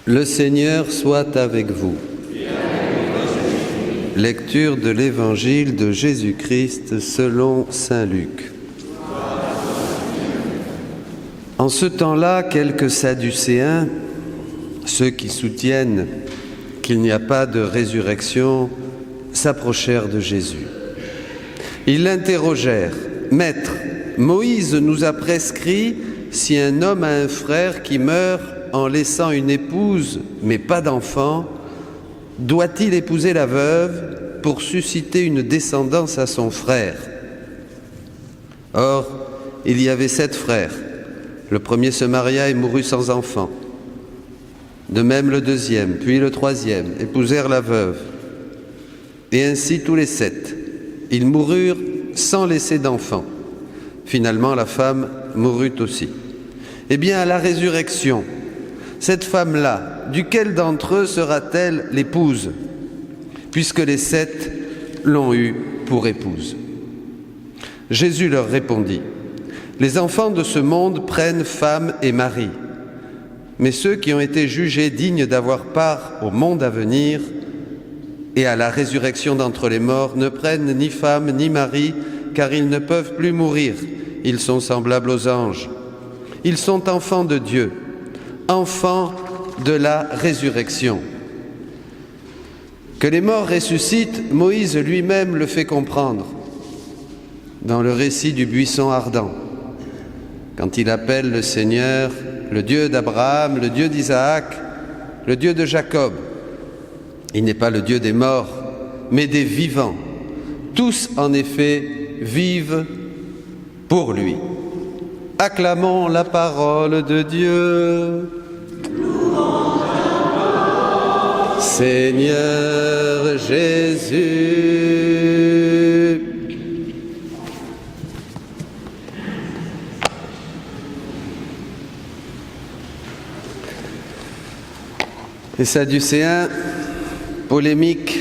Le Seigneur soit avec vous. Lecture de l'Évangile de Jésus-Christ selon saint Luc. En ce temps-là, quelques Sadducéens, ceux qui soutiennent qu'il n'y a pas de résurrection, s'approchèrent de Jésus. Ils l'interrogèrent. « Maître, Moïse nous a prescrit, si un homme a un frère qui meurt en laissant une épouse, mais pas d'enfant, doit-il épouser la veuve pour susciter une descendance à son frère ? Or, il y avait 7 frères. Le premier se maria et mourut sans enfant. De même le deuxième, puis le troisième, épousèrent la veuve. Et ainsi tous les 7. Ils moururent sans laisser d'enfant. Finalement, la femme mourut aussi. Eh bien, à la résurrection, cette femme-là, duquel d'entre eux sera-t-elle l'épouse, puisque les 7 l'ont eue pour épouse ? Jésus leur répondit, « Les enfants de ce monde prennent femme et mari, mais ceux qui ont été jugés dignes d'avoir part au monde à venir et à la résurrection d'entre les morts ne prennent ni femme ni mari, car ils ne peuvent plus mourir. Ils sont semblables aux anges. Ils sont enfants de Dieu, enfants de la résurrection. Que les morts ressuscitent, Moïse lui-même le fait comprendre dans le récit du buisson ardent, quand il appelle le Seigneur, le Dieu d'Abraham, le Dieu d'Isaac, le Dieu de Jacob. Il n'est pas le Dieu des morts, mais des vivants. Tous, en effet, vivent pour lui. Acclamons la parole de Dieu. Seigneur Jésus. Les Sadducéens, polémiques,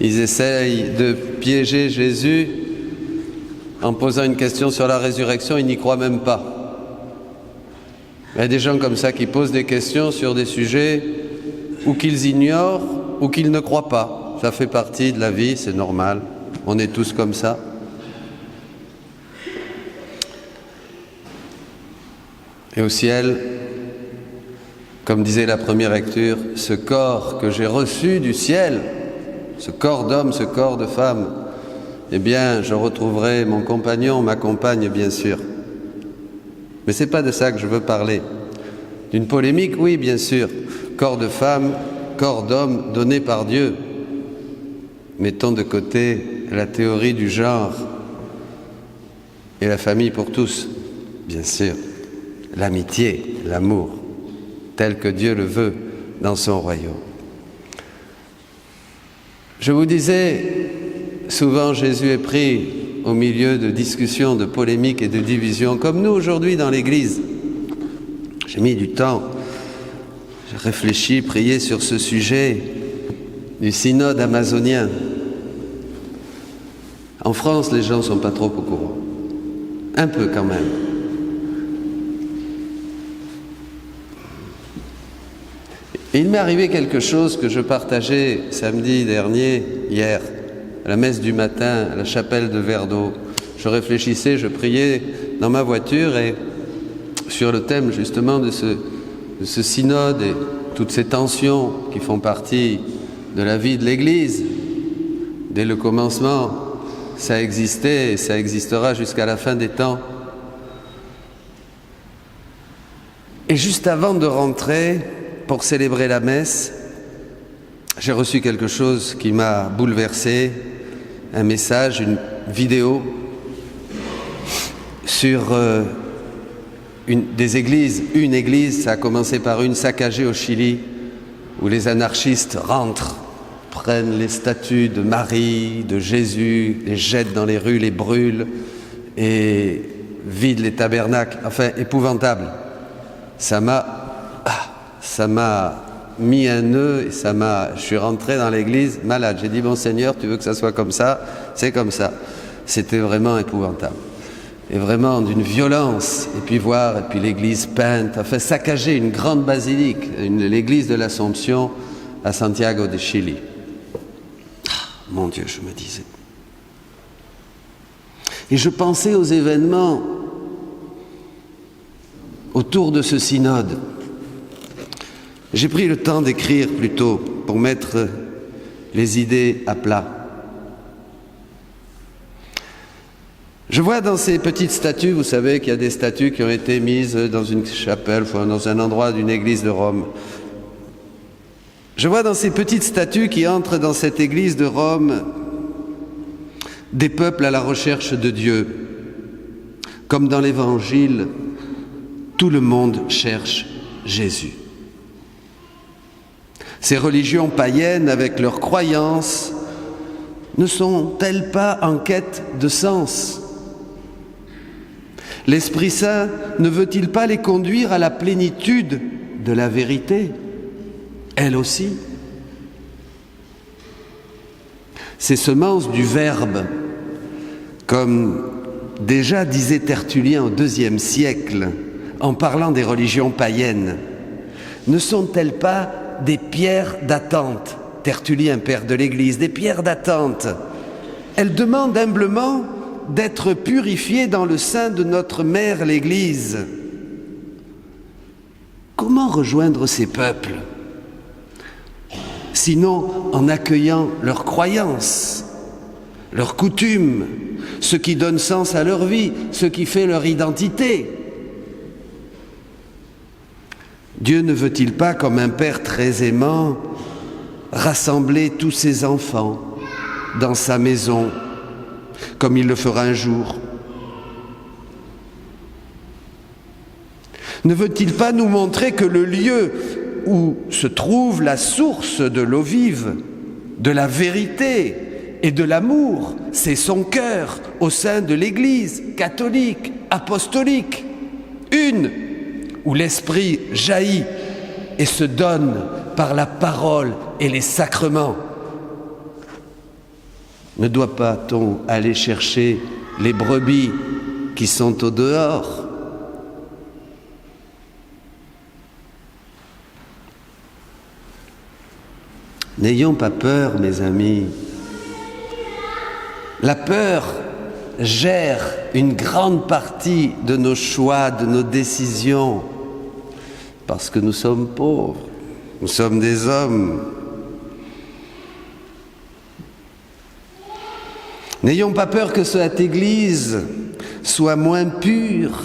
ils essayent de piéger Jésus en posant une question sur la résurrection, ils n'y croient même pas. Il y a des gens comme ça qui posent des questions sur des sujets ou qu'ils ignorent ou qu'ils ne croient pas. Ça fait partie de la vie, c'est normal. On est tous comme ça. Et au ciel, comme disait la première lecture, ce corps que j'ai reçu du ciel, ce corps d'homme, ce corps de femme, eh bien, je retrouverai mon compagnon, ma compagne, bien sûr. Mais ce n'est pas de ça que je veux parler. D'une polémique, oui, bien sûr. Corps de femme, corps d'homme donné par Dieu. Mettons de côté la théorie du genre et la famille pour tous, bien sûr. L'amitié, l'amour, tel que Dieu le veut dans son royaume. Je vous disais, souvent Jésus est pris au milieu de discussions, de polémiques et de divisions, comme nous aujourd'hui dans l'Église. J'ai mis du temps, j'ai réfléchi, prié sur ce sujet du synode amazonien. En France, les gens ne sont pas trop au courant. Un peu quand même. Et il m'est arrivé quelque chose que je partageais samedi dernier, hier, à la messe du matin, à la chapelle de Verdeau. Je réfléchissais, je priais dans ma voiture et sur le thème justement de ce synode et toutes ces tensions qui font partie de la vie de l'Église. Dès le commencement, ça existait et ça existera jusqu'à la fin des temps. Et juste avant de rentrer pour célébrer la messe, j'ai reçu quelque chose qui m'a bouleversé, un message, une vidéo sur des églises. Une église, ça a commencé par une saccagée au Chili, où les anarchistes rentrent, prennent les statues de Marie, de Jésus, les jettent dans les rues, les brûlent et vident les tabernacles. Enfin, épouvantable. Ça m'a mis un nœud et je suis rentré dans l'église malade. J'ai dit, bon Seigneur, tu veux que ça soit comme ça? C'est comme ça. C'était vraiment épouvantable. et vraiment d'une violence, et puis l'église peinte, enfin saccager une grande basilique, l'église de l'Assomption à Santiago de Chili. Mon Dieu, je me disais. Et je pensais aux événements autour de ce synode. J'ai pris le temps d'écrire plutôt pour mettre les idées à plat. Je vois dans ces petites statues, vous savez qu'il y a des statues qui ont été mises dans une chapelle, enfin dans un endroit d'une église de Rome. Je vois dans ces petites statues qui entrent dans cette église de Rome des peuples à la recherche de Dieu. Comme dans l'Évangile, tout le monde cherche Jésus. Ces religions païennes, avec leurs croyances, ne sont-elles pas en quête de sens ? L'Esprit Saint ne veut-il pas les conduire à la plénitude de la vérité, elle aussi ? Ces semences du Verbe, comme déjà disait Tertullien au IIe siècle, en parlant des religions païennes, ne sont-elles pas des pierres d'attente ? Tertullien, père de l'Église, des pierres d'attente. Elles demandent humblement d'être purifiées dans le sein de notre mère l'Église. Comment rejoindre ces peuples ? Sinon en accueillant leurs croyances, leurs coutumes, ce qui donne sens à leur vie, ce qui fait leur identité. Dieu ne veut-il pas, comme un père très aimant, rassembler tous ses enfants dans sa maison, comme il le fera un jour? Ne veut-il pas nous montrer que le lieu où se trouve la source de l'eau vive, de la vérité et de l'amour, c'est son cœur au sein de l'Église catholique, apostolique, une où l'Esprit jaillit et se donne par la parole et les sacrements? Ne doit pas-on aller chercher les brebis qui sont au dehors? N'ayons pas peur, mes amis. La peur gère une grande partie de nos choix, de nos décisions, parce que nous sommes pauvres, nous sommes des hommes. N'ayons pas peur que cette Église soit moins pure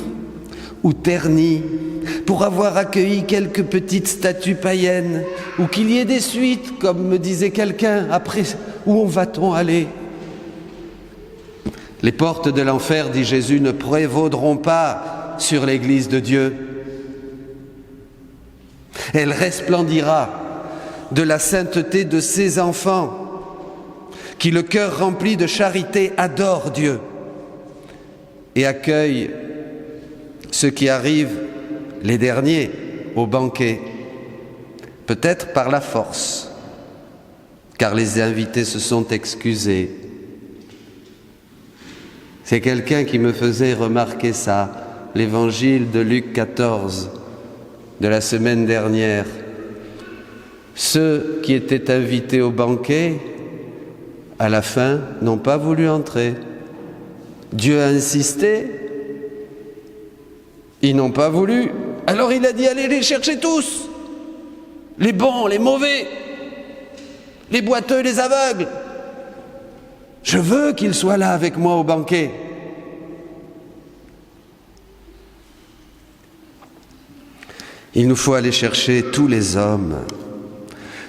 ou ternie pour avoir accueilli quelques petites statues païennes, ou qu'il y ait des suites, comme me disait quelqu'un, après, où va-t-on aller? Les portes de l'enfer, dit Jésus, ne prévaudront pas sur l'Église de Dieu. Elle resplendira de la sainteté de ses enfants, qui, le cœur rempli de charité, adorent Dieu et accueillent ceux qui arrivent, les derniers, au banquet, peut-être par la force, car les invités se sont excusés. C'est quelqu'un qui me faisait remarquer ça, l'évangile de Luc 14 de la semaine dernière. Ceux qui étaient invités au banquet, à la fin, n'ont pas voulu entrer. Dieu a insisté, ils n'ont pas voulu. Alors il a dit, allez les chercher tous, les bons, les mauvais, les boiteux, les aveugles. Je veux qu'ils soient là avec moi au banquet. Il nous faut aller chercher tous les hommes.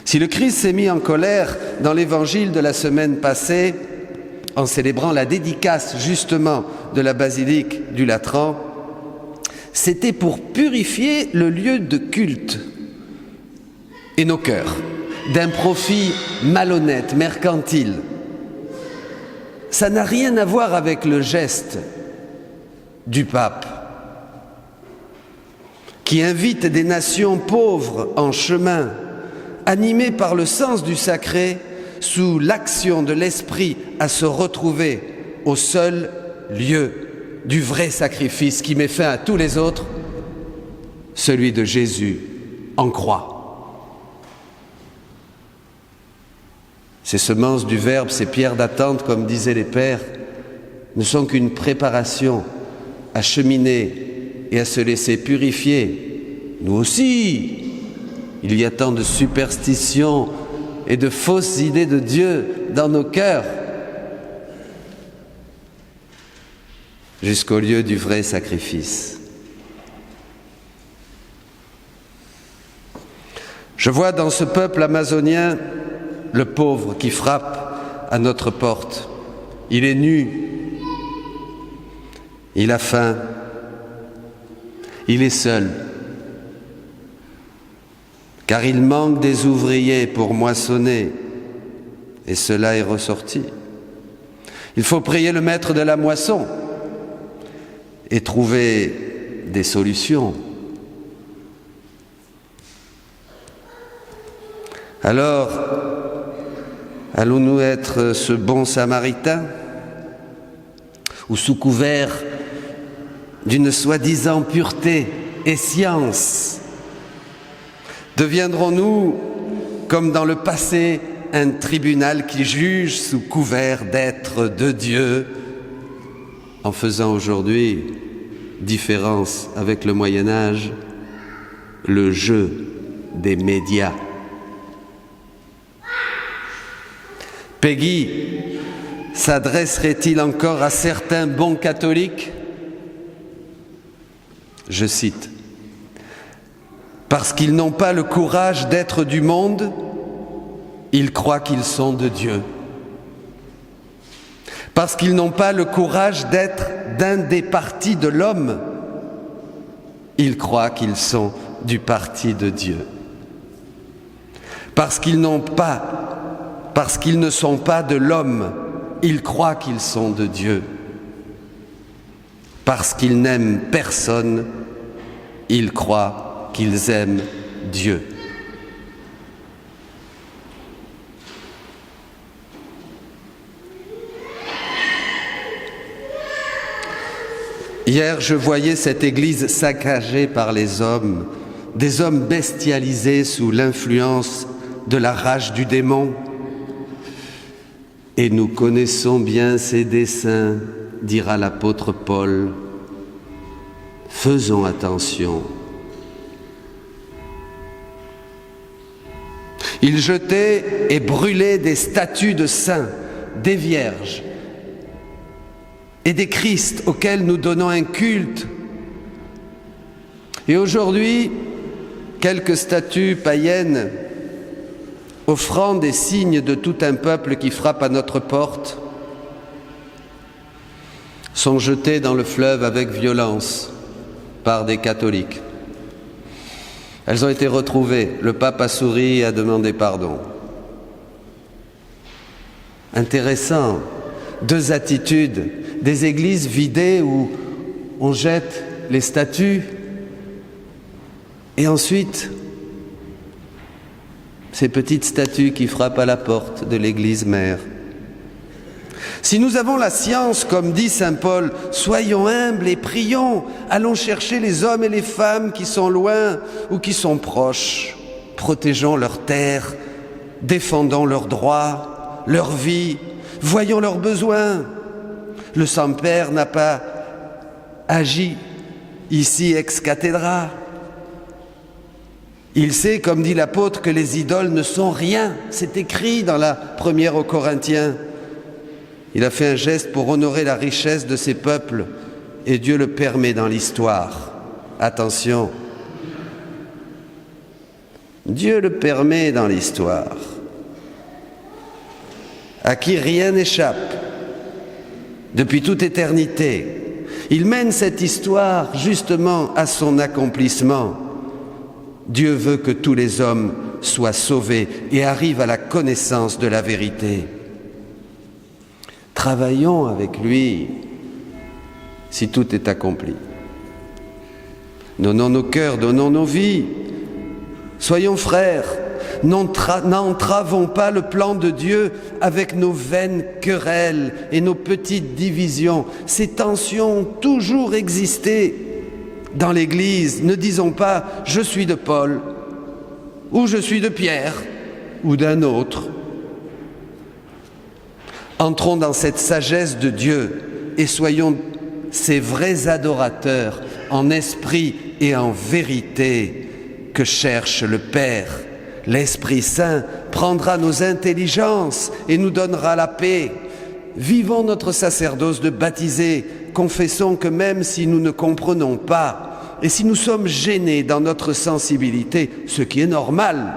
Si le Christ s'est mis en colère dans l'évangile de la semaine passée, en célébrant la dédicace justement de la basilique du Latran, c'était pour purifier le lieu de culte et nos cœurs d'un profit malhonnête, mercantile. Ça n'a rien à voir avec le geste du pape qui invite des nations pauvres en chemin, animées par le sens du sacré, sous l'action de l'Esprit, à se retrouver au seul lieu du vrai sacrifice qui met fin à tous les autres, celui de Jésus en croix. Ces semences du Verbe, ces pierres d'attente, comme disaient les pères, ne sont qu'une préparation à cheminer et à se laisser purifier. Nous aussi, il y a tant de superstitions et de fausses idées de Dieu dans nos cœurs, jusqu'au lieu du vrai sacrifice. Je vois dans ce peuple amazonien le pauvre qui frappe à notre porte. Il est nu, il a faim, il est seul, car il manque des ouvriers pour moissonner, et cela est ressorti. Il faut prier le maître de la moisson et trouver des solutions. Alors, allons-nous être ce bon samaritain, ou sous couvert d'une soi-disant pureté et science, deviendrons-nous, comme dans le passé, un tribunal qui juge sous couvert d'être de Dieu, en faisant aujourd'hui différence avec le Moyen-Âge, le jeu des médias. Péguy s'adresserait-il encore à certains bons catholiques? Je cite: « Parce qu'ils n'ont pas le courage d'être du monde, ils croient qu'ils sont de Dieu. Parce qu'ils n'ont pas le courage d'être d'un des partis de l'homme, ils croient qu'ils sont du parti de Dieu. Parce qu'ils ne sont pas de l'homme, ils croient qu'ils sont de Dieu. Parce qu'ils n'aiment personne, ils croient qu'ils aiment Dieu. » Hier, je voyais cette église saccagée par les hommes, des hommes bestialisés sous l'influence de la rage du démon. Et nous connaissons bien ces desseins, dira l'apôtre Paul. Faisons attention. Ils jetaient et brûlaient des statues de saints, des vierges et des Christ auxquels nous donnons un culte. Et aujourd'hui, quelques statues païennes offrant des signes de tout un peuple qui frappe à notre porte sont jetées dans le fleuve avec violence par des catholiques. Elles ont été retrouvées. Le pape a souri et a demandé pardon. Intéressant. Deux attitudes. Des églises vidées où on jette les statues et ensuite ces petites statues qui frappent à la porte de l'église mère. Si nous avons la science, comme dit saint Paul, soyons humbles et prions, allons chercher les hommes et les femmes qui sont loin ou qui sont proches, protégeons leurs terres, défendons leurs droits, leur vie, voyons leurs besoins. Le Saint-Père n'a pas agi ici ex cathedra. Il sait, comme dit l'apôtre, que les idoles ne sont rien. C'est écrit dans la première aux Corinthiens. Il a fait un geste pour honorer la richesse de ses peuples et Dieu le permet dans l'histoire. Attention, Dieu le permet dans l'histoire. À qui rien n'échappe. Depuis toute éternité, il mène cette histoire justement à son accomplissement. Dieu veut que tous les hommes soient sauvés et arrivent à la connaissance de la vérité. Travaillons avec lui si tout est accompli. Donnons nos cœurs, donnons nos vies. Soyons frères, N'entravons pas le plan de Dieu avec nos vaines querelles et nos petites divisions. Ces tensions ont toujours existé dans l'Église. Ne disons pas « je suis de Paul » ou « je suis de Pierre » ou d'un autre. Entrons dans cette sagesse de Dieu et soyons ces vrais adorateurs en esprit et en vérité que cherche le Père. L'Esprit Saint prendra nos intelligences et nous donnera la paix. Vivons notre sacerdoce de baptisés. Confessons que même si nous ne comprenons pas et si nous sommes gênés dans notre sensibilité, ce qui est normal,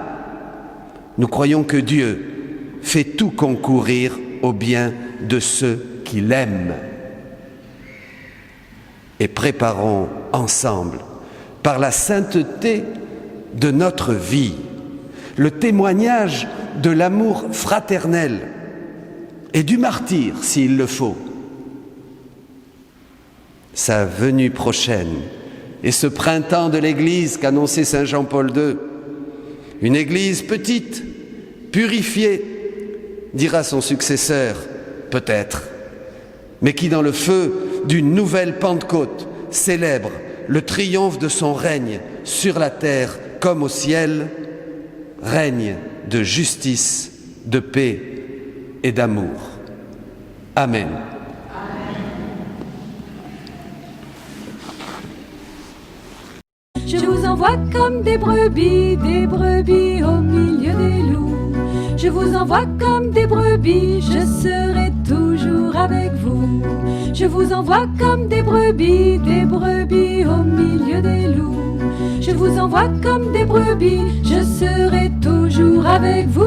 nous croyons que Dieu fait tout concourir au bien de ceux qui l'aiment. Et préparons ensemble, par la sainteté de notre vie, le témoignage de l'amour fraternel et du martyre, s'il le faut. Sa venue prochaine et ce printemps de l'Église qu'annonçait saint Jean-Paul II, une Église petite, purifiée, dira son successeur, peut-être, mais qui dans le feu d'une nouvelle Pentecôte célèbre le triomphe de son règne sur la terre comme au ciel, règne de justice, de paix et d'amour. Amen. Je vous envoie comme des brebis au milieu des loups. Je vous envoie comme des brebis, je serai toujours avec vous. Je vous envoie comme des brebis au milieu des loups. Je vous envoie comme des brebis, je serai toujours avec vous.